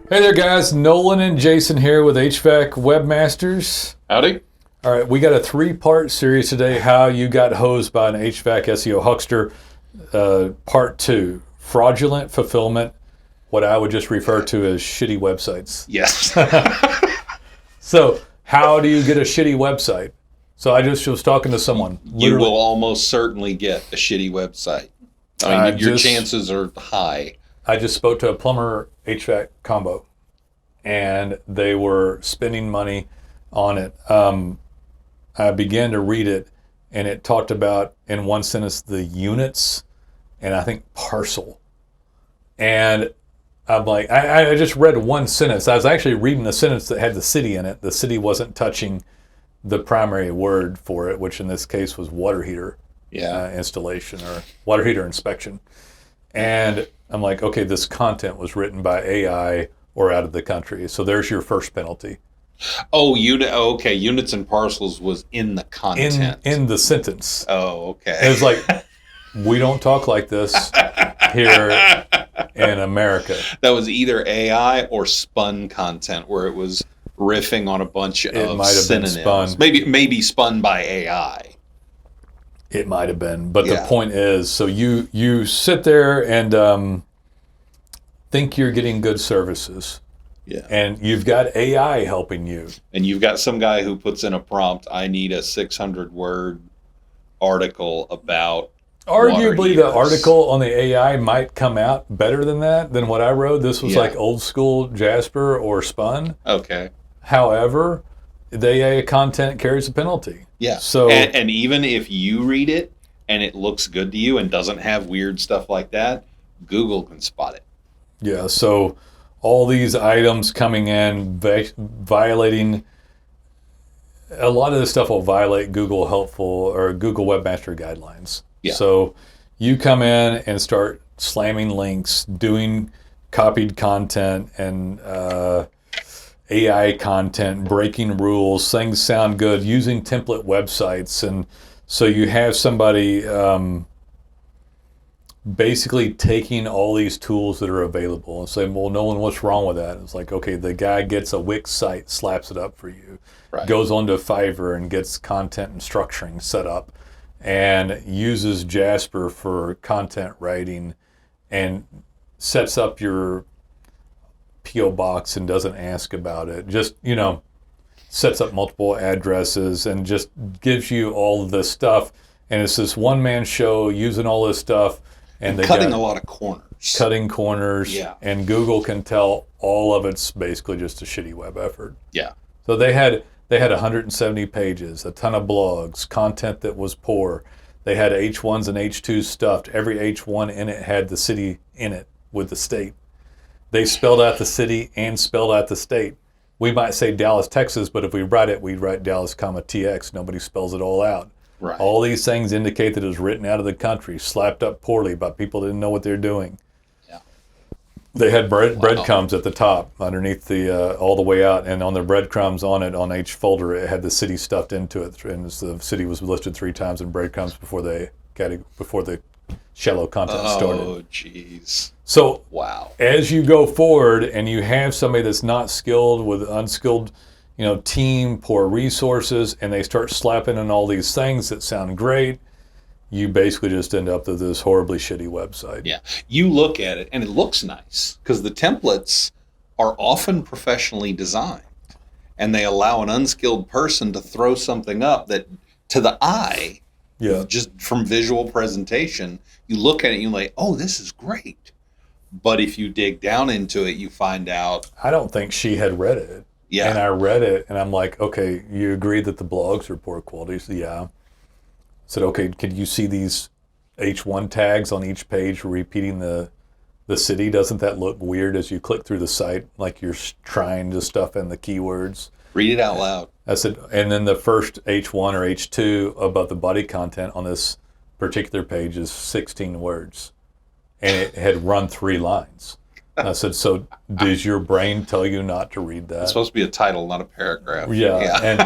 Hey there, guys. Nolan and Jason here with HVAC Webmasters. Howdy. All right, we got a 3-part series today, How You Got Hosed by an HVAC SEO Huckster. Part 2, Fraudulent Fulfillment, what I would just refer to as shitty websites. Yes. So, how do you get a shitty website? So I just was talking to someone. You will almost certainly get a shitty website. I mean, your chances are high. I just spoke to a plumber HVAC combo, and they were spending money on it. I began to read it, and it talked about, in one sentence, the units, and I think parcel. And I'm like, I just read one sentence. I was actually reading the sentence that had the city in it. The city wasn't touching the primary word for it, which in this case was water heater installation or water heater inspection. And I'm like, okay, this content was written by AI or out of the country. So there's your first penalty. Oh, okay. Units and parcels was in the content. In the sentence. Oh, okay. It was like, we don't talk like this here in America. That was either AI or spun content where it was riffing on a bunch of synonyms. Been spun. Maybe spun by AI. It might have been, but the point is, so you sit there and think you're getting good services, and you've got AI helping you, and you've got some guy who puts in a prompt, I need a 600-word article about. Arguably, the article on the AI might come out better than what I wrote. This was like old school Jasper or Spun. Okay. However, the AI content carries a penalty. Yeah. So and even if you read it and it looks good to you and doesn't have weird stuff like that, Google can spot it. Yeah. So all these items coming in violating, a lot of this stuff will violate Google Webmaster guidelines. Yeah. So you come in and start slamming links, doing copied content and AI content, breaking rules, things sound good, using template websites. And so you have somebody basically taking all these tools that are available and saying, well, Nolan, what's wrong with that? It's like, okay, the guy gets a Wix site, slaps it up for you, goes on to Fiverr and gets content and structuring set up and uses Jasper for content writing and sets up your P.O. box and doesn't ask about it. Just, sets up multiple addresses and just gives you all of this stuff. And it's this one-man show using all this stuff. And cutting a lot of corners. Cutting corners. Yeah. And Google can tell all of it's basically just a shitty web effort. Yeah. So they had 170 pages, a ton of blogs, content that was poor. They had H1s and H2s stuffed. Every H1 in it had the city in it with the state. They spelled out the city and spelled out the state. We might say Dallas, Texas, but if we write it, we'd write Dallas, TX. Nobody spells it all out. Right. All these things indicate that it was written out of the country, slapped up poorly by people that didn't know what they're doing. Yeah. They had breadcrumbs at the top, underneath the all the way out, and on the breadcrumbs on it, on each folder, it had the city stuffed into it, and the city was listed 3 times in breadcrumbs before the shallow content started. Oh, jeez. So, wow. As you go forward and you have somebody that's not skilled with unskilled, team, poor resources, and they start slapping in all these things that sound great, you basically just end up with this horribly shitty website. Yeah. You look at it and it looks nice because the templates are often professionally designed and they allow an unskilled person to throw something up that to the eye, just from visual presentation, you look at it and you're like, oh, this is great. But if you dig down into it, you find out. I don't think she had read it. Yeah. And I read it and I'm like, okay, you agree that the blogs are poor quality? So, yeah. I said, okay, could you see these H1 tags on each page repeating the city? Doesn't that look weird as you click through the site, like you're trying to stuff in the keywords? Read it out loud. I said, and then the first H1 or H2 above the body content on this particular page is 16 words. And it had run 3 lines. I said, so does your brain tell you not to read that? It's supposed to be a title, not a paragraph. Yeah. And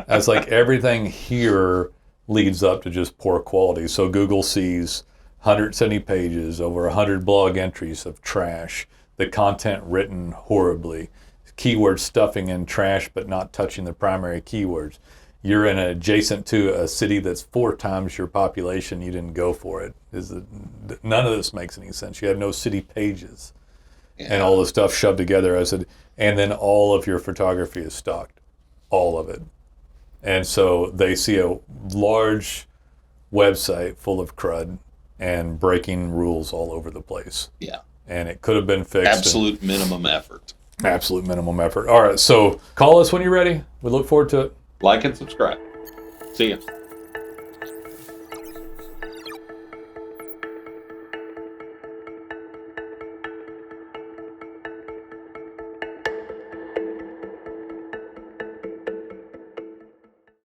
I was like, everything here leads up to just poor quality. So Google sees 170 pages, over 100 blog entries of trash, the content written horribly, keyword stuffing in trash but not touching the primary keywords. You're in adjacent to a city that's 4 times your population. You didn't go for it. None of this makes any sense. You have no city pages, and all the stuff shoved together. And then all of your photography is stocked, all of it. And so they see a large website full of crud and breaking rules all over the place. Yeah. And it could have been fixed. Absolute minimum effort. Absolute minimum effort. All right, so call us when you're ready. We look forward to it. Like and subscribe. See ya.